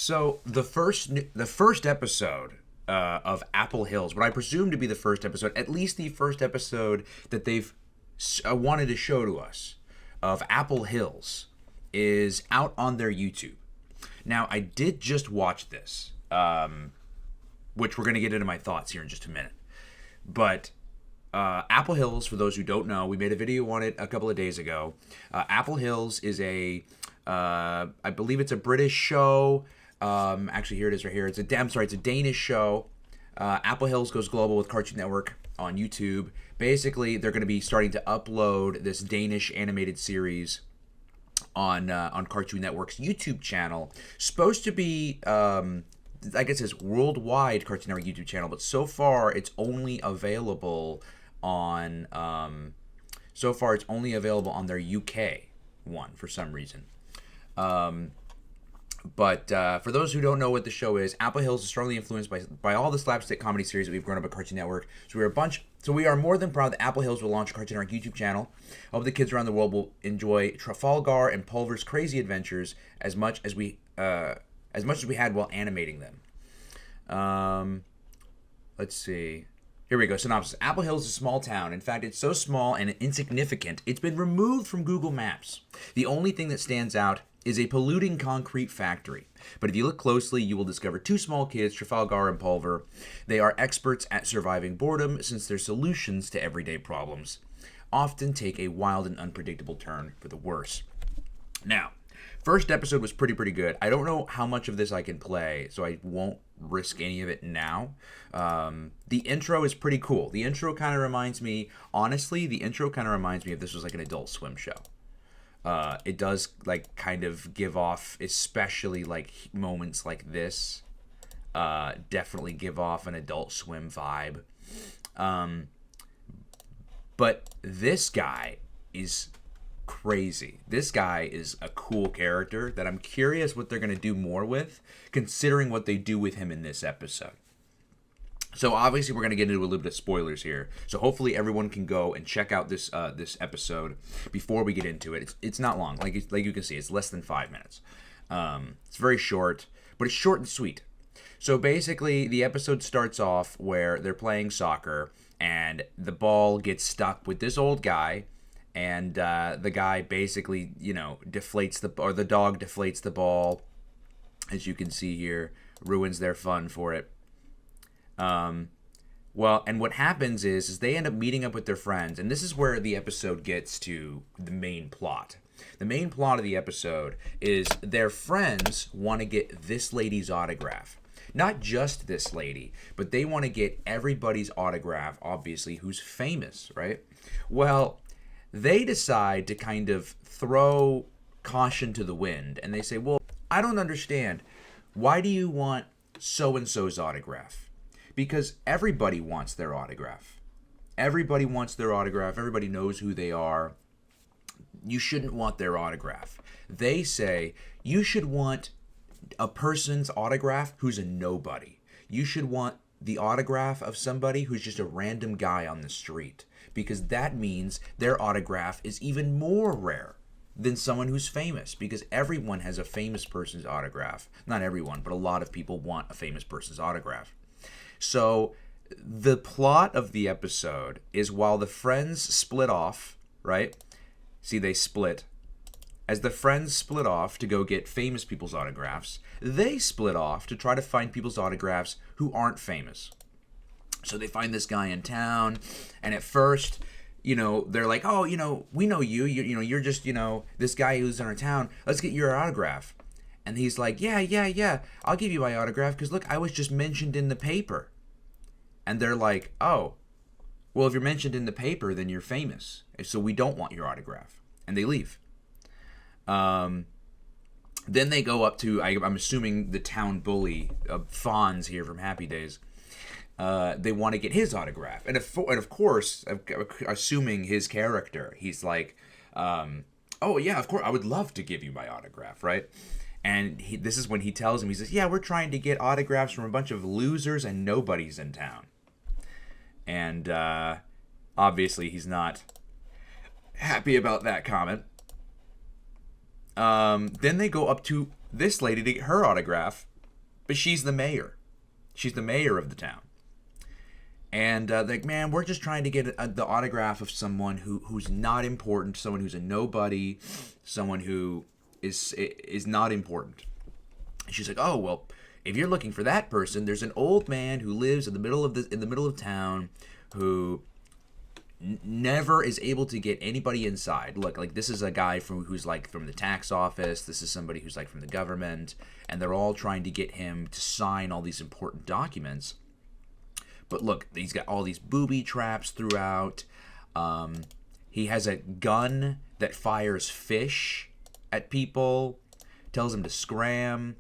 So the first episode of Apple Hills, what I presume to be the first episode, at least the first episode that they've wanted to show to us of Apple Hills, is out on their YouTube. Now, I did just watch this, which we're going to get into my thoughts here in just a minute. But Apple Hills, for those who don't know, we made a video on it a couple of days ago. Apple Hills is I believe it's a British show. Actually, here it is right here. It's a Danish show. Apple Hills goes global with Cartoon Network on YouTube. Basically, they're going to be starting to upload this Danish animated series on Cartoon Network's YouTube channel. Supposed to be, I guess, it's worldwide Cartoon Network YouTube channel, but so far it's only available on their UK one for some reason. But for those who don't know what the show is, Apple Hills is strongly influenced by all the slapstick comedy series that we've grown up at Cartoon Network. So we are more than proud that Apple Hills will launch a Cartoon Network YouTube channel. I hope the kids around the world will enjoy Trafalgar and Pulver's crazy adventures as much as we had while animating them. Let's see. Here we go. Synopsis. Apple Hills is a small town. In fact, it's so small and insignificant, it's been removed from Google Maps. The only thing that stands out is a polluting concrete factory. But if you look closely, you will discover two small kids, Trafalgar and Pulver. They are experts at surviving boredom, since their solutions to everyday problems often take a wild and unpredictable turn for the worse. Now, first episode was pretty good. I don't know how much of this I can play, so I won't risk any of it now. The intro is pretty cool. The intro kind of reminds me of this was like an Adult Swim show. It does like kind of give off, especially like moments like this, definitely give off an Adult Swim vibe. But this guy is crazy. This guy is a cool character that I'm curious what they're going to do more with, considering what they do with him in this episode. So obviously we're going to get into a little bit of spoilers here. So hopefully everyone can go and check out this episode before we get into it. It's not long. Like you can see, it's less than 5 minutes. It's very short, but it's short and sweet. So basically the episode starts off where they're playing soccer and the ball gets stuck with this old guy, and the guy basically, the dog deflates the ball, as you can see here, ruins their fun for it. And what happens is they end up meeting up with their friends, and this is where the episode gets to the main plot. The main plot of the episode is their friends want to get this lady's autograph. Not just this lady, but they want to get everybody's autograph, obviously, who's famous, right? Well, they decide to kind of throw caution to the wind, and they say, well, I don't understand. Why do you want so-and-so's autograph? Because everybody wants their autograph. Everybody wants their autograph. Everybody knows who they are. You shouldn't want their autograph. They say you should want a person's autograph who's a nobody. You should want the autograph of somebody who's just a random guy on the street, because that means their autograph is even more rare than someone who's famous, because everyone has a famous person's autograph. Not everyone, but a lot of people want a famous person's autograph. So the plot of the episode is, while the friends split off, right? See, they split. As the friends split off to go get famous people's autographs, they split off to try to find people's autographs who aren't famous. So they find this guy in town, and at first, they're like, oh, we know you. You're just, this guy who's in our town. Let's get your autograph. And he's like, yeah, I'll give you my autograph, because look, I was just mentioned in the paper. And they're like, oh, well, if you're mentioned in the paper, then you're famous. So we don't want your autograph. And they leave. Then they go up to, I'm assuming, the town bully, Fonz here from Happy Days. They want to get his autograph. And of course, assuming his character, he's like, oh, yeah, of course, I would love to give you my autograph, right? And this is when he tells him, he says, yeah, we're trying to get autographs from a bunch of losers and nobodies in town. And obviously he's not happy about that comment. Then they go up to this lady to get her autograph. but she's the mayor. She's the mayor of the town. And like, man, we're just trying to get the autograph of someone who's not important, someone who's a nobody, someone who is not important. And she's like, oh well, if you're looking for that person, there's an old man who lives in the middle of town, who never is able to get anybody inside. Look, like, this is a guy who's like from the tax office. This is somebody who's like from the government, and they're all trying to get him to sign all these important documents. But look, he's got all these booby traps throughout. He has a gun that fires fish at people, tells them to scram.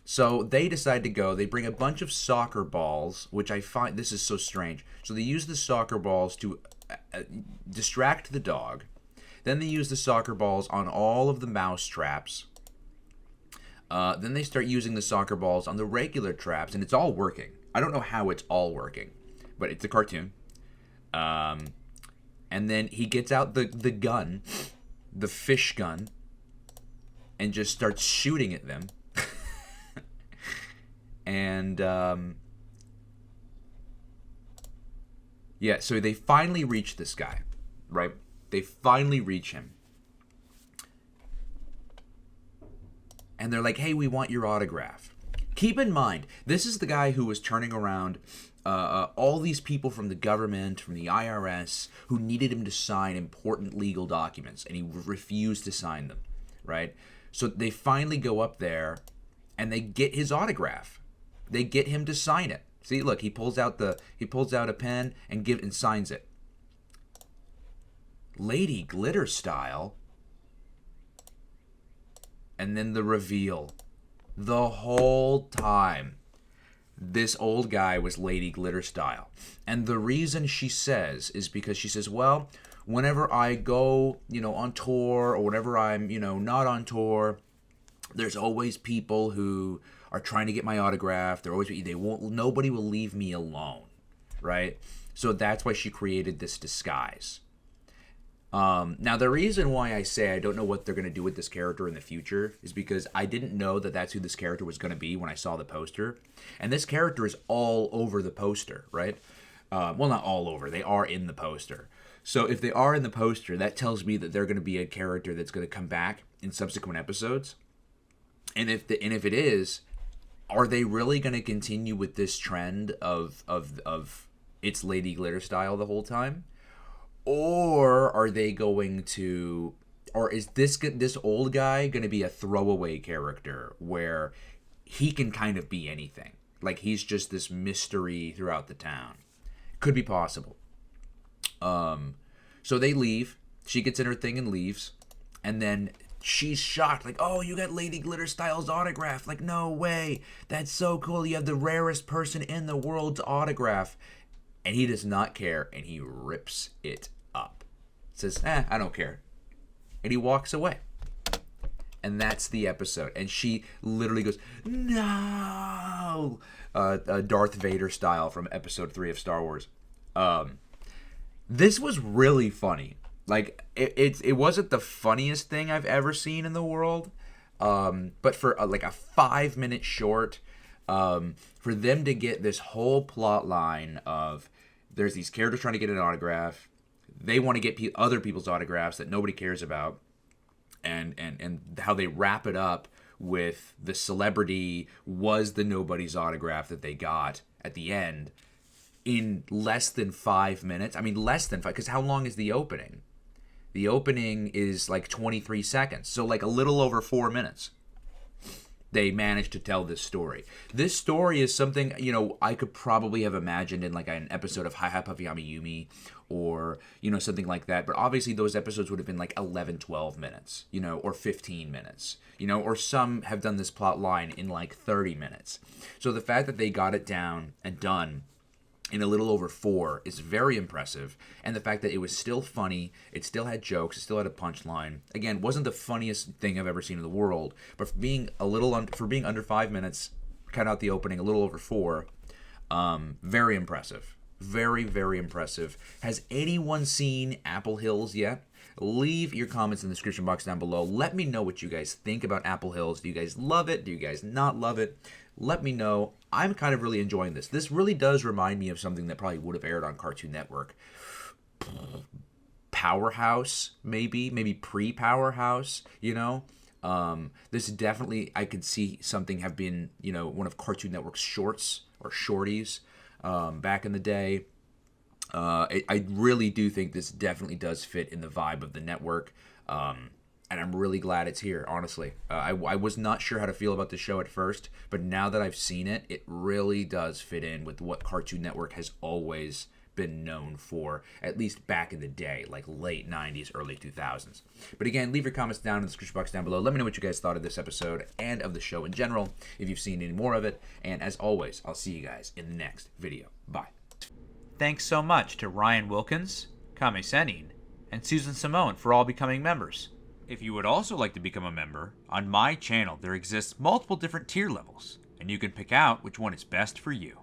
So they decide to go. They bring a bunch of soccer balls, which I find, this is so strange. So they use the soccer balls to distract the dog. Then they use the soccer balls on all of the mouse traps. Then they start using the soccer balls on the regular traps, and it's all working. I don't know how it's all working, but it's a cartoon. And then he gets out the gun, the fish gun, and just starts shooting at them. And yeah, so they finally reach this guy, right? They finally reach him. And they're like, hey, we want your autograph. Keep in mind, this is the guy who was turning around all these people from the government, from the IRS, who needed him to sign important legal documents, and he refused to sign them, right? So they finally go up there, and they get his autograph. They get him to sign it. See, look, he pulls out a pen and signs it. Lady Glitter style. And then the reveal. The whole time, this old guy was Lady Glitter style. And the reason she says is because she says, well, whenever I go, on tour, or whenever I'm, not on tour, there's always people who are trying to get my autograph. Nobody will leave me alone, right? So that's why she created this disguise. Now, the reason why I say I don't know what they're going to do with this character in the future is because I didn't know that that's who this character was going to be when I saw the poster. And this character is all over the poster, right? Well, not all over. They are in the poster. So if they are in the poster, that tells me that they're going to be a character that's going to come back in subsequent episodes. And if it is, are they really going to continue with this trend of it's Lady Glitter style the whole time? Or are they going to, or is this old guy going to be a throwaway character where he can kind of be anything? Like, he's just this mystery throughout the town. Could be possible. So they leave. She gets in her thing and leaves. And then she's shocked. Like, oh, you got Lady Glitter Styles' autograph. Like, no way. That's so cool. You have the rarest person in the world's autograph. And he does not care, and he rips it up. Says, I don't care. And he walks away. And that's the episode. And she literally goes, no! Darth Vader style from episode 3 of Star Wars. This was really funny. Like, it wasn't the funniest thing I've ever seen in the world. But for like a 5-minute short, for them to get this whole plot line of there's these characters trying to get an autograph, they want to get other people's autographs that nobody cares about, and how they wrap it up with the celebrity was the nobody's autograph that they got at the end in less than 5 minutes. I mean, less than 5, because how long is the opening? The opening is like 23 seconds, so like a little over 4 minutes. They managed to tell this story. This story is something, I could probably have imagined in like an episode of Hi Hi Puffy Amiyumi, or, something like that. But obviously those episodes would have been like 11, 12 minutes, or 15 minutes, or some have done this plot line in like 30 minutes. So the fact that they got it down and done in a little over 4 is very impressive. And the fact that it was still funny, it still had jokes, it still had a punchline. Again, wasn't the funniest thing I've ever seen in the world, but for being under 5 minutes, cut out the opening, a little over 4, very impressive. Very, very impressive. Has anyone seen Apple Hills yet? Leave your comments in the description box down below. Let me know what you guys think about Apple Hills. Do you guys love it? Do you guys not love it? Let me know. I'm kind of really enjoying this. This really does remind me of something that probably would have aired on Cartoon Network. Powerhouse, maybe pre-Powerhouse, you know? This definitely, I could see something have been, you know, one of Cartoon Network's shorts or shorties back in the day. I really do think this definitely does fit in the vibe of the network. And I'm really glad it's here, honestly. I was not sure how to feel about the show at first, but now that I've seen it, it really does fit in with what Cartoon Network has always been known for, at least back in the day, like late 90s, early 2000s. But again, leave your comments down in the description box down below. Let me know what you guys thought of this episode and of the show in general, if you've seen any more of it. And as always, I'll see you guys in the next video. Bye. Thanks so much to Ryan Wilkins, Kame Senin, and Susan Simone for all becoming members. If you would also like to become a member, on my channel there exists multiple different tier levels, and you can pick out which one is best for you.